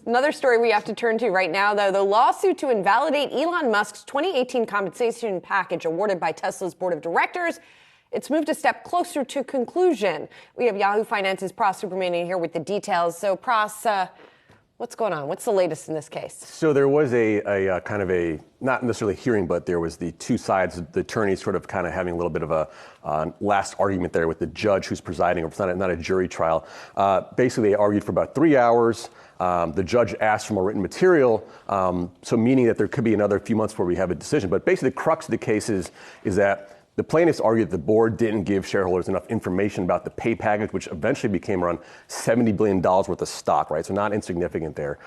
Another story we have to turn to right now, though, the lawsuit to invalidate Elon Musk's 2018 compensation package awarded by Tesla's board of directors. It's moved a step closer to conclusion. We have Yahoo Finance's Pras Subramanian here with the details. So, Pras, what's going on? What's the latest in this case? So there was a kind of a, not necessarily hearing, but there was the two sides, the attorneys sort of kind of having a little bit of a last argument there with the judge who's presiding. It's not a jury trial. Basically, they argued for about 3 hours. The judge asked for more written material, so meaning that there could be another few months before we have a decision. But basically, the crux of the case is that the plaintiffs argued that the board didn't give shareholders enough information about the pay package, which eventually became around $70 billion worth of stock, right? So not insignificant there.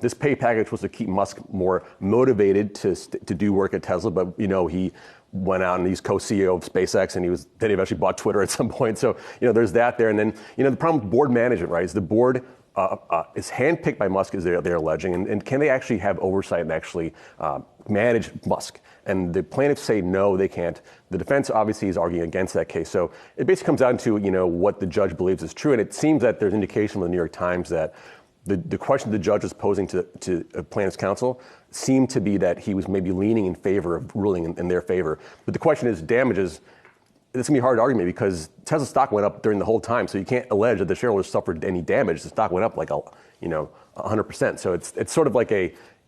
This pay package was to keep Musk more motivated to do work at Tesla, but he went out and he's co-CEO of SpaceX, and then he eventually bought Twitter at some point. So there's that there, and then the problem with board management, right, is the board is handpicked by Musk, as they're alleging, and can they actually have oversight and actually manage Musk? And the plaintiffs say no, they can't. The defense obviously is arguing against that case. So it basically comes down to what the judge believes is true, and it seems that there's indication from the New York Times that the question the judge was posing to plaintiff's counsel seemed to be that he was maybe leaning in favor of ruling in their favor. But the question is damages. It's gonna be a hard argument because Tesla stock went up during the whole time, so you can't allege that the shareholders suffered any damage. The stock went up like 100%. So it's sort of like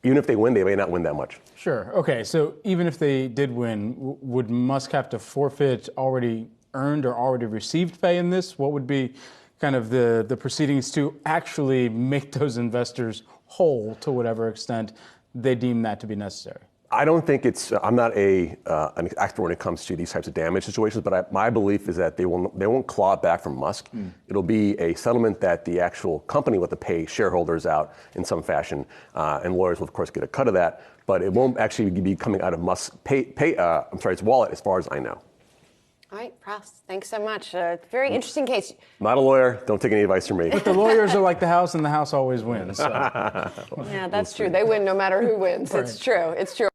even if they win, they may not win that much. Sure. Okay. So even if they did win, would Musk have to forfeit already earned or already received pay in this? What would be kind of the proceedings to actually make those investors whole to whatever extent they deem that to be necessary? I don't think I'm not an expert when it comes to these types of damage situations, but my belief is that they won't claw it back from Musk. It'll be a settlement that the actual company will have to pay shareholders out in some fashion, and lawyers will of course get a cut of that, but it won't actually be coming out of Musk's its wallet, as far as I know. All right, Pras, thanks so much. Very interesting case. Not a lawyer. Don't take any advice from me. But the lawyers are like the house, and the house always wins. So. Yeah, that's true. They win no matter who wins. Right. It's true.